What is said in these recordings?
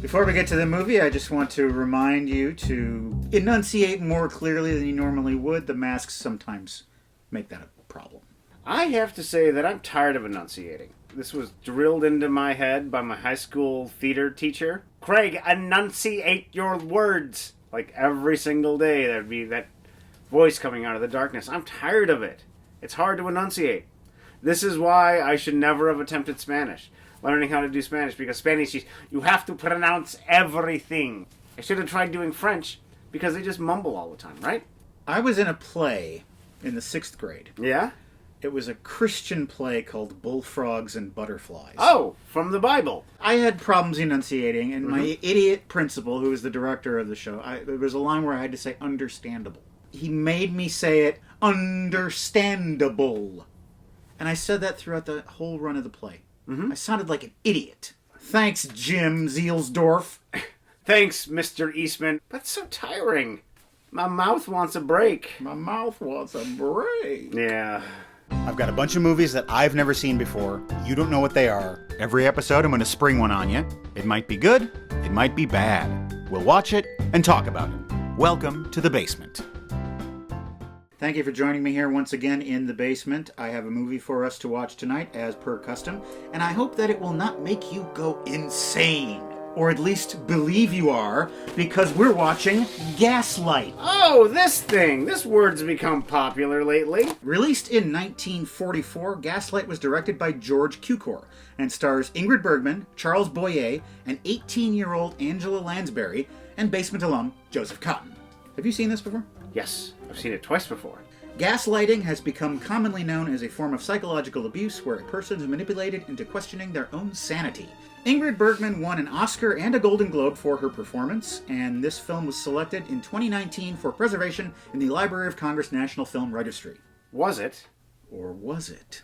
Before we get to the movie, I just want to remind you to enunciate more clearly than you normally would. The masks sometimes make that a problem. I have to say that I'm tired of enunciating. This was drilled into my head by my high school theater teacher. Craig, enunciate your words. Like every single day there'd be that voice coming out of the darkness. I'm tired of it. It's hard to enunciate. This is why I should never have attempted Spanish. Learning how to do Spanish, because Spanish, you have to pronounce everything. I should have tried doing French, because they just mumble all the time, right? I was in a play in the 6th grade. Yeah? It was a Christian play called Bullfrogs and Butterflies. Oh, from the Bible. I had problems enunciating, and my idiot principal, who was the director of the show, there was a line where I had to say understandable. He made me say it understandable. And I said that throughout the whole run of the play. I sounded like an idiot. Thanks, Jim Zielsdorf. Thanks, Mr. Eastman. That's so tiring. My mouth wants a break. My mouth wants a break. Yeah. I've got a bunch of movies that I've never seen before. You don't know what they are. Every episode, I'm going to spring one on you. It might be good. It might be bad. We'll watch it and talk about it. Welcome to The Basement. Thank you for joining me here once again in the basement. I have a movie for us to watch tonight, as per custom, and I hope that it will not make you go insane. Or at least believe you are, because we're watching Gaslight. Oh, this thing! This word's become popular lately. Released in 1944, Gaslight was directed by George Cukor and stars Ingrid Bergman, Charles Boyer, and 18-year-old Angela Lansbury, and basement alum Joseph Cotton. Have you seen this before? Yes, I've seen it twice before. Gaslighting has become commonly known as a form of psychological abuse where a person is manipulated into questioning their own sanity. Ingrid Bergman won an Oscar and a Golden Globe for her performance, and this film was selected in 2019 for preservation in the Library of Congress National Film Registry. Was it? Or was it?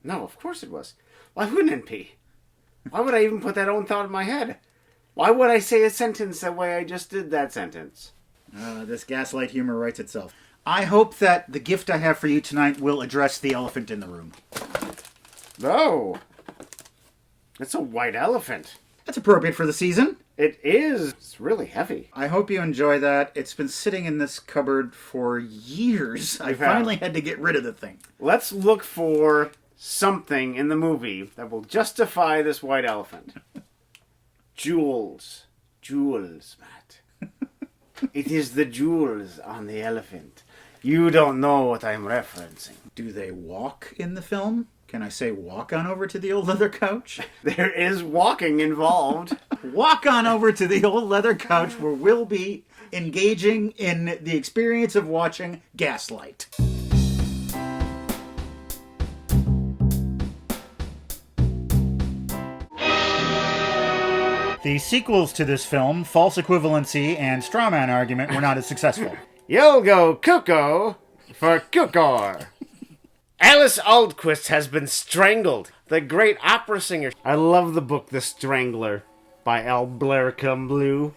No, of course it was. Why wouldn't it be? Why would I even put that own thought in my head? Why would I say a sentence that way I just did that sentence? This Gaslight humor writes itself. I hope that the gift I have for you tonight will address the elephant in the room. Oh! It's a white elephant. That's appropriate for the season. It is. It's really heavy. I hope you enjoy that. It's been sitting in this cupboard for years. I finally had to get rid of the thing. Let's look for something in the movie that will justify this white elephant. Jewels. Jewels, Matt. It is the jewels on the elephant. You don't know what I'm referencing. Do they walk in the film? Can I say walk on over to the old leather couch? There is walking involved. Walk on over to the old leather couch where we'll be engaging in the experience of watching Gaslight. The sequels to this film, False Equivalency and Strawman Argument, were not as successful. You'll go cuckoo for Cukor. Alice Aldquist has been strangled. The great opera singer. I love the book The Strangler by Al Blair Blue.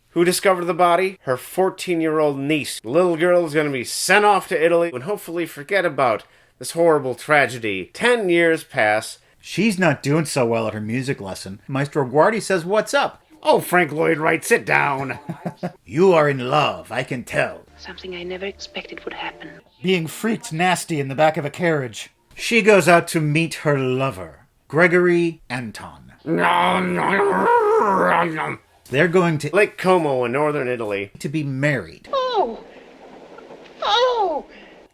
Who discovered the body? Her 14-year-old niece. The little girl is going to be sent off to Italy and hopefully forget about this horrible tragedy. 10 years pass. She's not doing so well at her music lesson. Maestro Guardi says, "What's up?" Oh, Frank Lloyd Wright, sit down. You are in love, I can tell. Something I never expected would happen. Being freaked nasty in the back of a carriage. She goes out to meet her lover, Gregory Anton. They're going to Lake Como in northern Italy. to be married. Oh! Oh!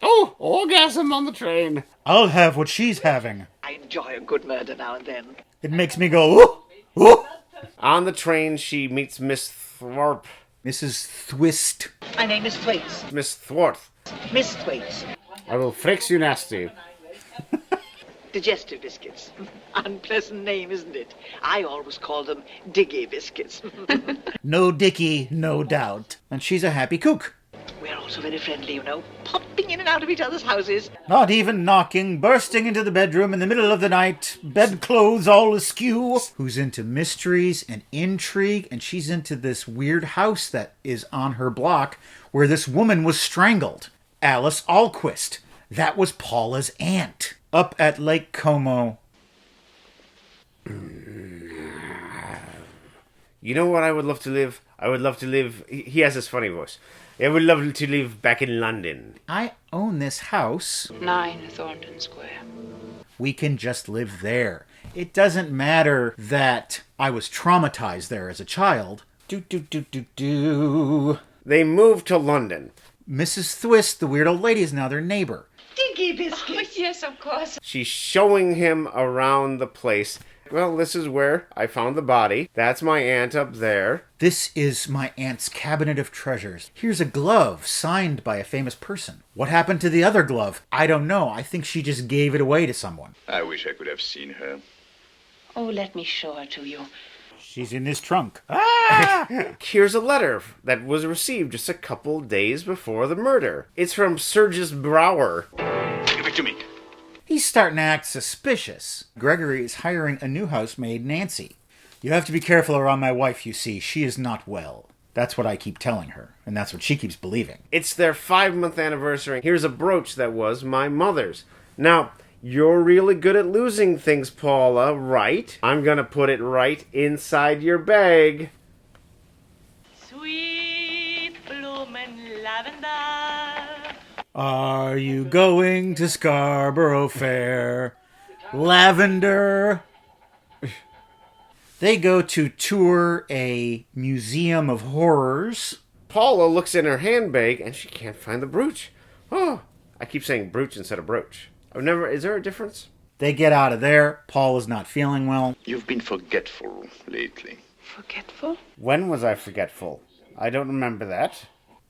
Oh, orgasm on the train. I'll have what she's having. I enjoy a good murder now and then. It makes me go, ooh, ooh. On the train, she meets Miss Thwarp. Mrs. Thwist. My name is Thwaites. Miss Thwarth. Miss Thwaites. I will fix you nasty. Digestive biscuits. Unpleasant name, isn't it? I always call them Diggy biscuits. No Dicky, no doubt. And she's a happy cook. We're also very friendly, you know, popping in and out of each other's houses. Not even knocking, bursting into the bedroom in the middle of the night, bedclothes all askew. Who's into mysteries and intrigue, and she's into this weird house that is on her block where this woman was strangled. Alice Alquist. That was Paula's aunt. Up at Lake Como. You know what I would love to live? I would love to live... He has this funny voice. I would love to live back in London. I own this house. 9 Thornton Square. We can just live there. It doesn't matter that I was traumatized there as a child. They moved to London. Mrs. Twist, the weird old lady, is now their neighbor. Dinky biscuits. Oh, yes, of course. She's showing him around the place. Well, this is where I found the body. That's my aunt up there. This is my aunt's cabinet of treasures. Here's a glove signed by a famous person. What happened to the other glove? I don't know. I think she just gave it away to someone. I wish I could have seen her. Oh, let me show her to you. She's in this trunk. Here's a letter that was received just a couple days before the murder. It's from Sergius Brower. Give it to me. He's starting to act suspicious. Gregory is hiring a new housemaid, Nancy. You have to be careful around my wife, you see. She is not well. That's what I keep telling her, and that's what she keeps believing. It's their 5-month anniversary. Here's a brooch that was my mother's. Now, you're really good at losing things, Paula, right? I'm gonna put it right inside your bag. Sweet bloomin' lavender. Are you going to Scarborough Fair? Lavender. They go to tour a museum of horrors. Paula looks in her handbag and she can't find the brooch. Oh, I keep saying brooch instead of brooch. Is there a difference? They get out of there. Paul is not feeling well. You've been forgetful lately. Forgetful? When was I forgetful? I don't remember that.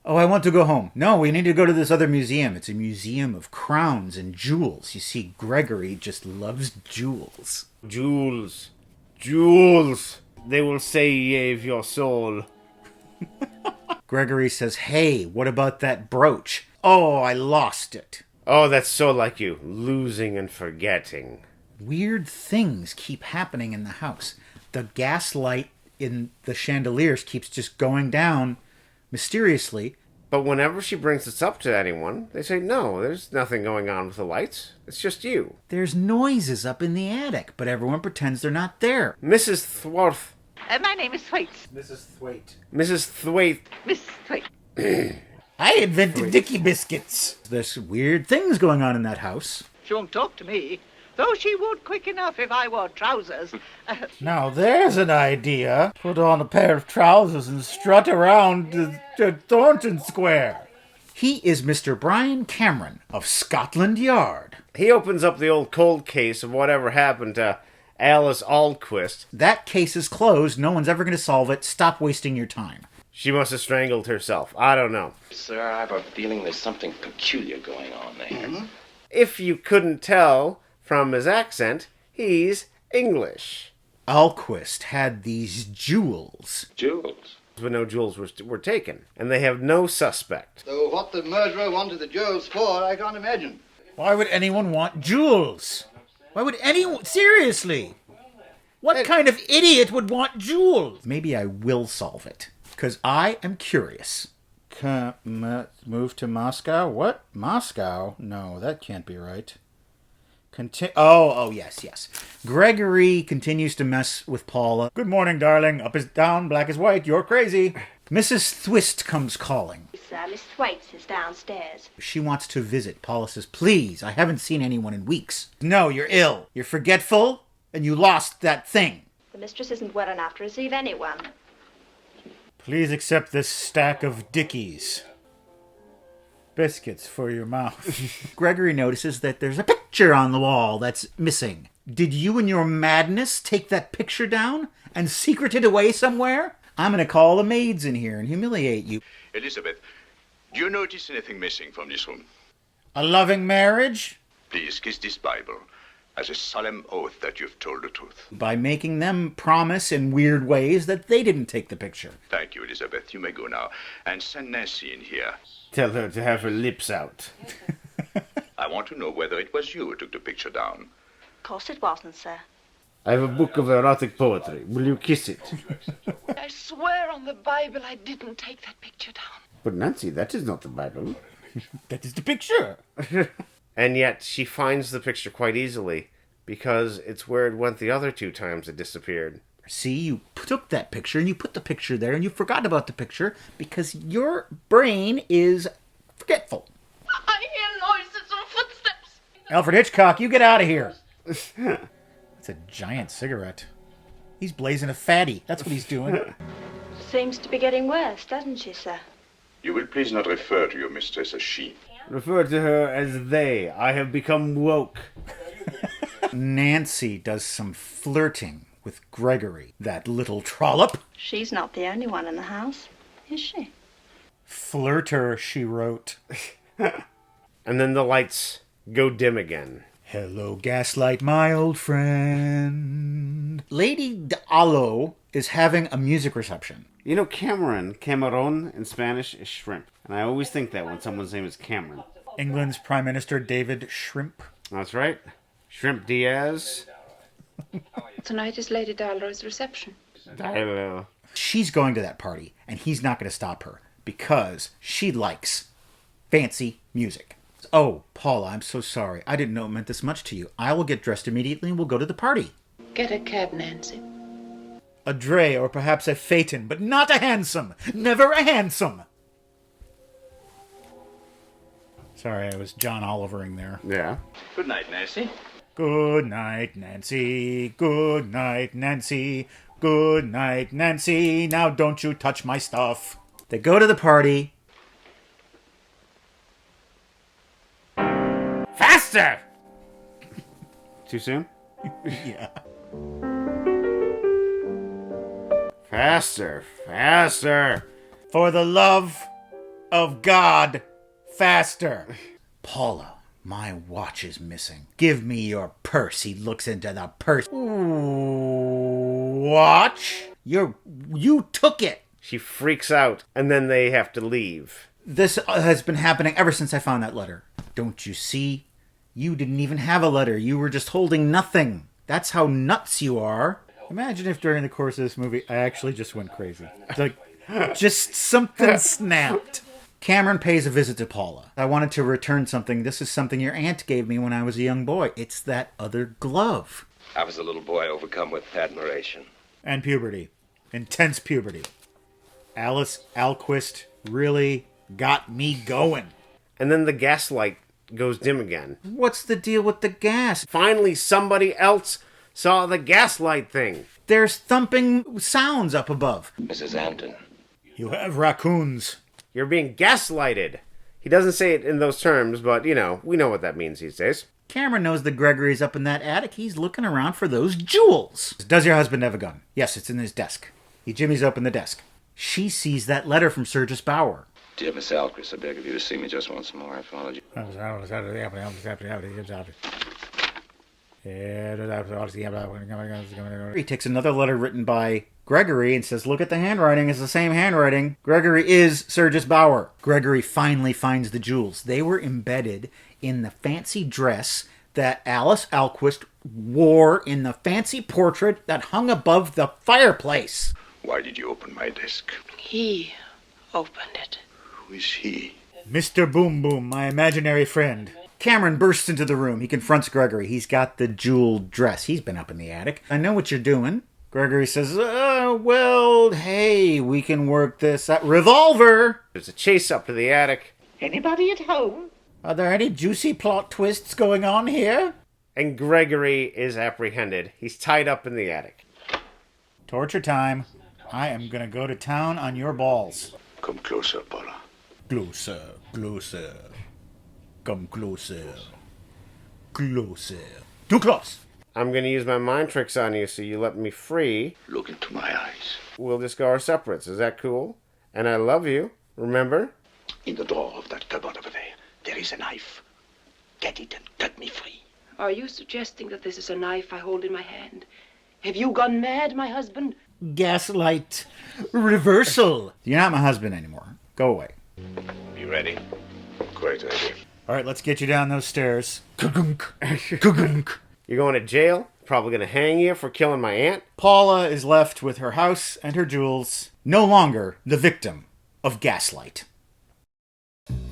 Oh, I want to go home. No, we need to go to this other museum. It's a museum of crowns and jewels. You see, Gregory just loves jewels. Jewels. Jewels. They will save your soul. Gregory says, hey, what about that brooch? Oh, I lost it. Oh, that's so like you. Losing and forgetting. Weird things keep happening in the house. The gaslight in the chandeliers keeps just going down mysteriously. But whenever she brings this up to anyone, they say, no, there's nothing going on with the lights. It's just you. There's noises up in the attic, but everyone pretends they're not there. Mrs. Thwarth. My name is Thwaites. Mrs. Thwaite. Mrs. Thwaite. Miss Thwaites. I invented Dicky Biscuits. There's weird things going on in that house. She won't talk to me, though she would quick enough if I wore trousers. Now there's an idea. Put on a pair of trousers and strut around to Thornton Square. He is Mr. Brian Cameron of Scotland Yard. He opens up the old cold case of whatever happened to Alice Alquist. That case is closed. No one's ever going to solve it. Stop wasting your time. She must have strangled herself. I don't know. Sir, I have a feeling there's something peculiar going on there. Mm-hmm. If you couldn't tell from his accent, he's English. Alquist had these jewels. Jewels. But no jewels were taken, and they have no suspect. So what the murderer wanted the jewels for, I can't imagine. Why would anyone want jewels? Why would anyone... Seriously? What kind of idiot would want jewels? Maybe I will solve it, because I am curious. Move to Moscow? What? Moscow? No, that can't be right. Yes. Gregory continues to mess with Paula. Good morning, darling. Up is down, black is white. You're crazy. Mrs. Twist comes calling. Miss Thwaites is downstairs. She wants to visit. Paula says, please, I haven't seen anyone in weeks. No, you're ill. You're forgetful, and you lost that thing. The mistress isn't well enough to receive anyone. Please accept this stack of Dickies. Biscuits for your mouth. Gregory notices that there's a picture on the wall that's missing. Did you in your madness take that picture down and secret it away somewhere? I'm going to call the maids in here and humiliate you. Elizabeth, do you notice anything missing from this room? A loving marriage? Please kiss this Bible as a solemn oath that you've told the truth. By making them promise in weird ways that they didn't take the picture. Thank you, Elizabeth. You may go now. And send Nancy in here. Tell her to have her lips out. I want to know whether it was you who took the picture down. Of course it wasn't, sir. I have a book of erotic poetry. Will you kiss it? I swear on the Bible I didn't take that picture down. But Nancy, that is not the Bible. That is the picture. And yet she finds the picture quite easily, because it's where it went the other 2 times it disappeared. See, you took that picture and you put the picture there and you forgot about the picture because your brain is forgetful. I hear noises and footsteps. Alfred Hitchcock, you get out of here. It's a giant cigarette. He's blazing a fatty. That's what he's doing. Seems to be getting worse, doesn't she, sir? You will please not refer to your mistress as she. Refer to her as they. I have become woke. Nancy does some flirting with Gregory, that little trollop. She's not the only one in the house, is she? Flirter, she wrote. And then the lights go dim again. Hello, Gaslight, my old friend. Lady D'Allo is having a music reception. You know, Cameron in Spanish is shrimp. And I always think that when someone's name is Cameron. England's Prime Minister David Shrimp. That's right. Shrimp Diaz. Tonight is Lady Dalroy's reception. She's going to that party, and he's not going to stop her because she likes fancy music. Oh, Paula, I'm so sorry. I didn't know it meant this much to you. I will get dressed immediately and we'll go to the party. Get a cab, Nancy. A dray or perhaps a phaeton, but not a hansom. Never a hansom. Sorry, I was John Olivering there. Yeah. Good night, Nancy. Good night, Nancy. Good night, Nancy. Good night, Nancy. Now don't you touch my stuff. They go to the party. Faster! Too soon? Yeah. Faster, faster. For the love of God, faster. Paula, my watch is missing. Give me your purse. He looks into the purse. Ooh, watch? You took it. She freaks out, and then they have to leave. This has been happening ever since I found that letter. Don't you see? You didn't even have a letter. You were just holding nothing. That's how nuts you are. Imagine if during the course of this movie, I actually just went crazy. Like, just something snapped. Cameron pays a visit to Paula. I wanted to return something. This is something your aunt gave me when I was a young boy. It's that other glove. I was a little boy overcome with admiration. And puberty. Intense puberty. Alice Alquist really got me going. And then the gaslight goes dim again. What's the deal with the gas? Finally, somebody else saw the gaslight thing. There's thumping sounds up above. Mrs. Anton. You have raccoons. You're being gaslighted. He doesn't say it in those terms, but, you know, we know what that means these days. Cameron knows that Gregory's up in that attic. He's looking around for those jewels. Does your husband have a gun? Yes, it's in his desk. He jimmies open the desk. She sees that letter from Surges Bauer. Dear Miss Alquist, I beg of you to see me just once more. I followed you. He takes another letter written by Gregory and says, look at the handwriting. It's the same handwriting. Gregory is Surges Bauer. Gregory finally finds the jewels. They were embedded in the fancy dress that Alice Alquist wore in the fancy portrait that hung above the fireplace. Why did you open my desk? He opened it. Who is he? Mr. Boom Boom, my imaginary friend. Cameron bursts into the room. He confronts Gregory. He's got the jeweled dress. He's been up in the attic. I know what you're doing. Gregory says, well, hey, we can work this out. Revolver! There's a chase up to the attic. Anybody at home? Are there any juicy plot twists going on here? And Gregory is apprehended. He's tied up in the attic. Torture time. I am gonna go to town on your balls. Come closer, Paula. Closer, closer. Come closer. Closer. Too close. I'm going to use my mind tricks on you so you let me free. Look into my eyes. We'll just go our separates. Is that cool? And I love you. Remember? In the door of that cupboard over there is a knife. Get it and cut me free. Are you suggesting that this is a knife I hold in my hand? Have you gone mad, my husband? Gaslight. Reversal. You're not my husband anymore. Go away. You ready? Great idea. All right, let's get you down those stairs. Kugunk. Kugunk. You're going to jail. Probably going to hang you for killing my aunt. Paula is left with her house and her jewels, no longer the victim of Gaslight.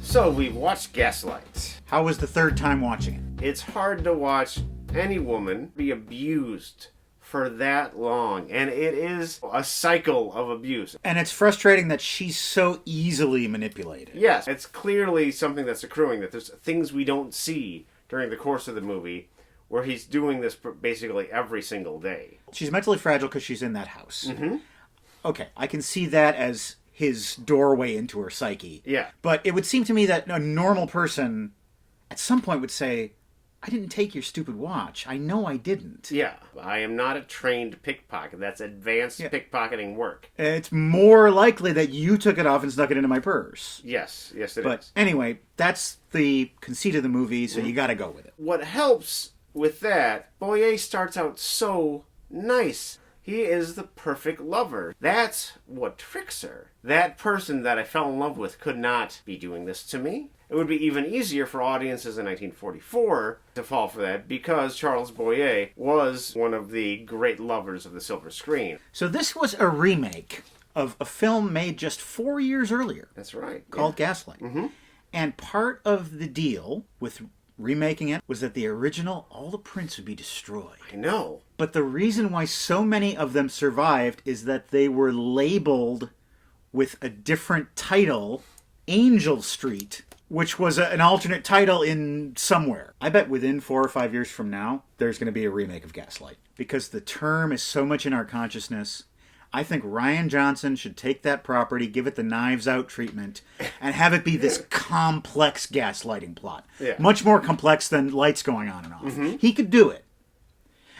So we've watched Gaslight. How was the third time watching it? It's hard to watch any woman be abused for that long. And it is a cycle of abuse. And it's frustrating that she's so easily manipulated. Yes, it's clearly something that's accruing, that there's things we don't see during the course of the movie where he's doing this basically every single day. She's mentally fragile because she's in that house. Mm-hmm. Okay, I can see that as his doorway into her psyche. Yeah. But it would seem to me that a normal person at some point would say, I didn't take your stupid watch. I know I didn't. Yeah. I am not a trained pickpocket. That's advanced pickpocketing work. It's more likely that you took it off and snuck it into my purse. Yes. Yes, it is. But anyway, that's the conceit of the movie, so you got to go with it. What helps with that, Boyer starts out so nice. He is the perfect lover. That's what tricks her. That person that I fell in love with could not be doing this to me. It would be even easier for audiences in 1944 to fall for that because Charles Boyer was one of the great lovers of the silver screen. So this was a remake of a film made just 4 years earlier. That's right. Called Gaslight. Mm-hmm. And part of the deal with remaking it was that the original, all the prints would be destroyed. I know. But the reason why so many of them survived is that they were labeled with a different title, Angel Street, which was an alternate title in somewhere. I bet within 4 or 5 years from now, there's going to be a remake of Gaslight. Because the term is so much in our consciousness. I think Rian Johnson should take that property, give it the Knives Out treatment, and have it be this complex gaslighting plot. Yeah. Much more complex than lights going on and off. Mm-hmm. He could do it.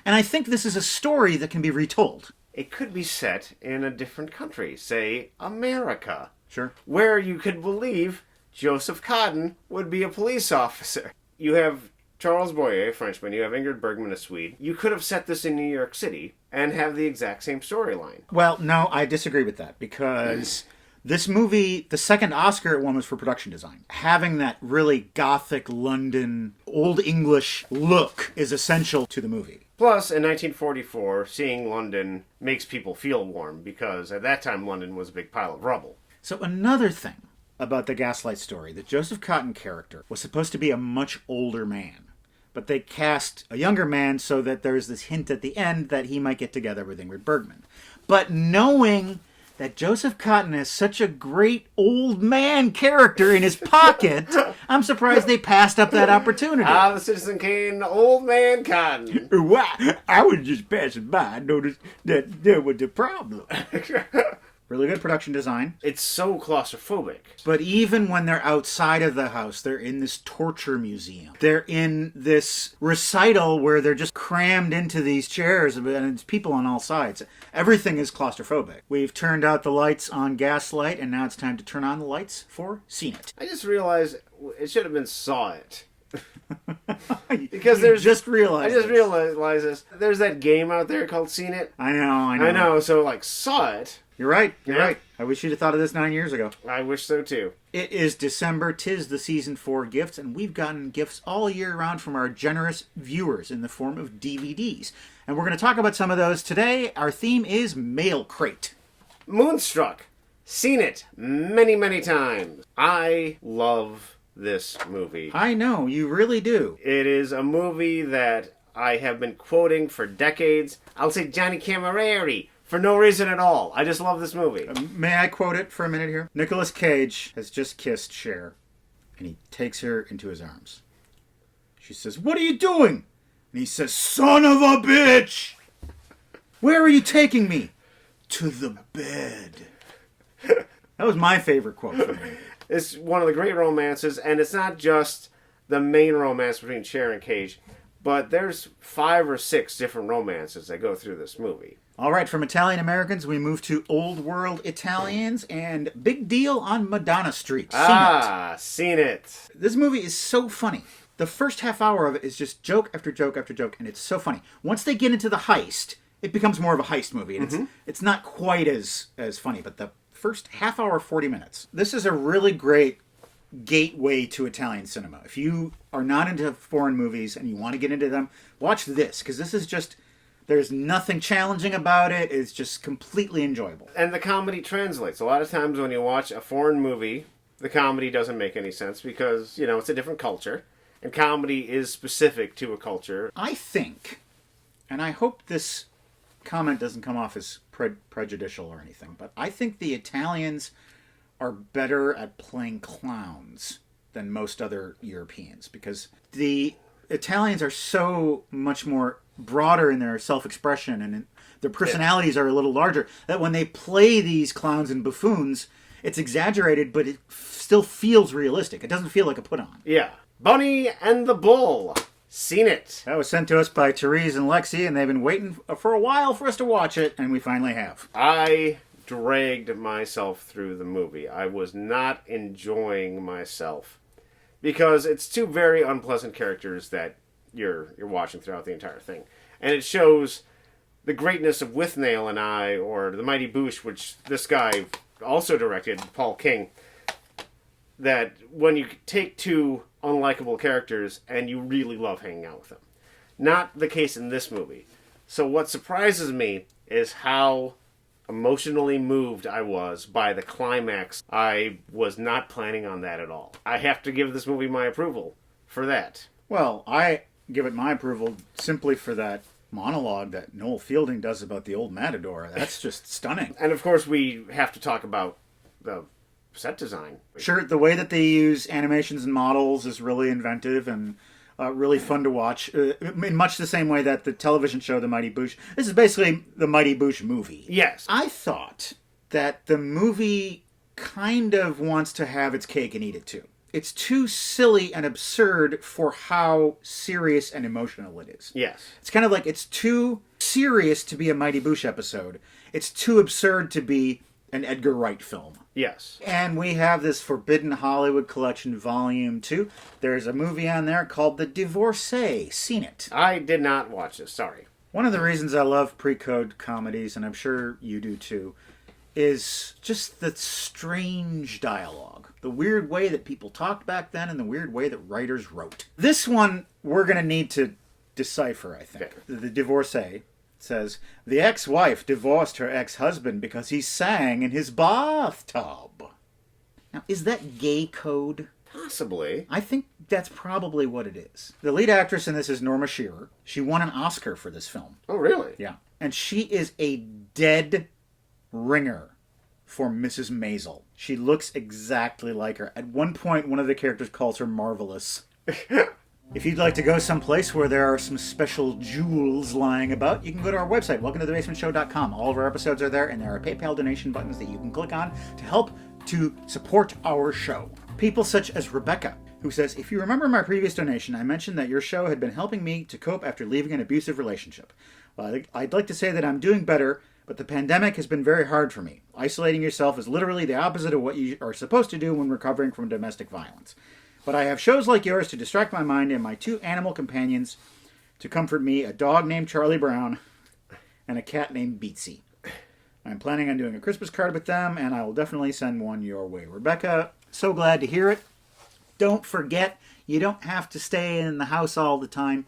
And I think this is a story that can be retold. It could be set in a different country, say America. Sure. Where you could believe Joseph Cotten would be a police officer. You have Charles Boyer, a Frenchman. You have Ingrid Bergman, a Swede. You could have set this in New York City and have the exact same storyline. Well, no, I disagree with that because this movie, the second Oscar it won was for production design. Having that really gothic London, Old English look is essential to the movie. Plus, in 1944, seeing London makes people feel warm because at that time London was a big pile of rubble. So another thing about the Gaslight story, the Joseph Cotten character was supposed to be a much older man. But they cast a younger man so that there's this hint at the end that he might get together with Ingrid Bergman. But knowing that Joseph Cotten is such a great old man character in his pocket, I'm surprised they passed up that opportunity. The Citizen Kane, old man Cotten. Why? I was just passing by. I noticed that there was a problem. Really good production design. It's so claustrophobic. But even when they're outside of the house, they're in this torture museum. They're in this recital where they're just crammed into these chairs and it's people on all sides. Everything is claustrophobic. We've turned out the lights on Gaslight and now it's time to turn on the lights for Seen It. I just realized it should have been Saw It. Because there's just realized. I just realized this. There's that game out there called Seen It. I know. So like Saw It. You're right. You're right. I wish you'd have thought of this 9 years ago. I wish so too. It is December. 'Tis the season for gifts, and we've gotten gifts all year round from our generous viewers in the form of DVDs. And we're going to talk about some of those today. Our theme is Mail Crate. Moonstruck. Seen it many, many times. I love this movie. I know, you really do. It is a movie that I have been quoting for decades. I'll say Johnny Camilleri for no reason at all. I just love this movie. May I quote it for a minute here? Nicolas Cage has just kissed Cher, and he takes her into his arms. She says, "What are you doing?" And he says, "Son of a bitch! Where are you taking me?" "To the bed." That was my favorite quote from him. It's one of the great romances, and it's not just the main romance between Cher and Cage, but there's 5 or 6 different romances that go through this movie. All right, from Italian Americans, we move to Old World Italians, and Big Deal on Madonna Street. Seen it. This movie is so funny. The first half hour of it is just joke after joke after joke, and it's so funny. Once they get into the heist, it becomes more of a heist movie, and it's not quite as funny, but the first half hour, 40 minutes. This is a really great gateway to Italian cinema. If you are not into foreign movies and you want to get into them, watch this, because this is just... There's nothing challenging about it. It's just completely enjoyable. And the comedy translates. A lot of times when you watch a foreign movie, the comedy doesn't make any sense because, it's a different culture. And comedy is specific to a culture. I think, and I hope this comment doesn't come off as prejudicial or anything, but I think the Italians are better at playing clowns than most other Europeans, because the Italians are so much more broader in their self-expression and their personalities are a little larger, that when they play these clowns and buffoons, it's exaggerated, but it still feels realistic. It doesn't feel like a put-on. Yeah. Bunny and the Bull. Seen it. That was sent to us by Therese and Lexi, and they've been waiting for a while for us to watch it, and we finally have. I dragged myself through the movie. I was not enjoying myself because it's two very unpleasant characters that you're watching throughout the entire thing. And it shows the greatness of Withnail and I, or The Mighty Boosh, which this guy also directed, Paul King, that when you take two unlikable characters and you really love hanging out with them. Not the case in this movie. So what surprises me is how emotionally moved I was by the climax. I was not planning on that at all. I have to give this movie my approval for that. Well, I give it my approval simply for that monologue that Noel Fielding does about the old Matador. That's just stunning. And of course we have to talk about the set design. Sure, the way that they use animations and models is really inventive and really fun to watch, in much the same way that the television show The Mighty Boosh. This is basically the Mighty Boosh movie. Yes. I thought that the movie kind of wants to have its cake and eat it too. It's too silly and absurd for how serious and emotional it is. Yes. It's kind of like it's too serious to be a Mighty Boosh episode. It's too absurd to be an Edgar Wright film. Yes. And we have this Forbidden Hollywood Collection Volume 2. There's a movie on there called The Divorcee. Seen it? I did not watch this, sorry. One of the reasons I love pre-code comedies, and I'm sure you do too, is just the strange dialogue. The weird way that people talked back then and the weird way that writers wrote. This one we're going to need to decipher, I think. Okay. The Divorcee says, the ex-wife divorced her ex-husband because he sang in his bathtub. Now, is that gay code? Possibly. I think that's probably what it is. The lead actress in this is Norma Shearer. She won an Oscar for this film. Oh, really? Yeah. And she is a dead ringer for Mrs. Maisel. She looks exactly like her. At one point, one of the characters calls her Marvelous. If you'd like to go someplace where there are some special jewels lying about, you can go to our website, welcometothebasementshow.com. All of our episodes are there, and there are PayPal donation buttons that you can click on to help to support our show. People such as Rebecca, who says, if you remember my previous donation, I mentioned that your show had been helping me to cope after leaving an abusive relationship. Well, I'd like to say that I'm doing better, but the pandemic has been very hard for me. Isolating yourself is literally the opposite of what you are supposed to do when recovering from domestic violence. But I have shows like yours to distract my mind and my two animal companions to comfort me, a dog named Charlie Brown and a cat named Beatsy. I'm planning on doing a Christmas card with them, and I will definitely send one your way. Rebecca, so glad to hear it. Don't forget, you don't have to stay in the house all the time.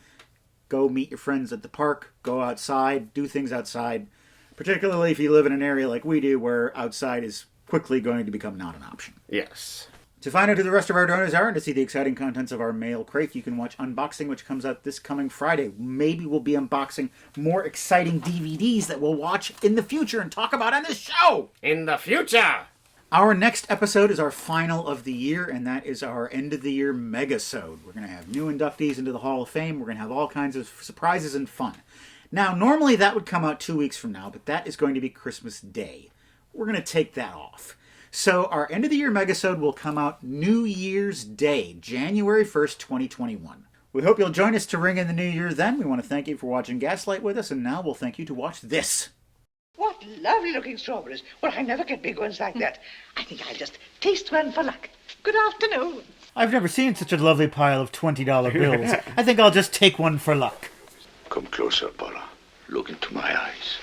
Go meet your friends at the park, go outside, do things outside, particularly if you live in an area like we do where outside is quickly going to become not an option. Yes. To find out who the rest of our donors are and to see the exciting contents of our mail crate, you can watch Unboxing, which comes out this coming Friday. Maybe we'll be unboxing more exciting DVDs that we'll watch in the future and talk about on this show! In the future! Our next episode is our final of the year, and that is our end-of-the-year megasode. We're going to have new inductees into the Hall of Fame. We're going to have all kinds of surprises and fun. Now, normally that would come out 2 weeks from now, but that is going to be Christmas Day. We're going to take that off. So our end-of-the-year megasode will come out New Year's Day, January 1st, 2021. We hope you'll join us to ring in the new year then. We want to thank you for watching Gaslight with us, and now we'll thank you to watch this. What lovely looking strawberries. Well, I never get big ones like that. I think I'll just taste one for luck. Good afternoon. I've never seen such a lovely pile of $20 bills. I think I'll just take one for luck. Come closer, Paula. Look into my eyes.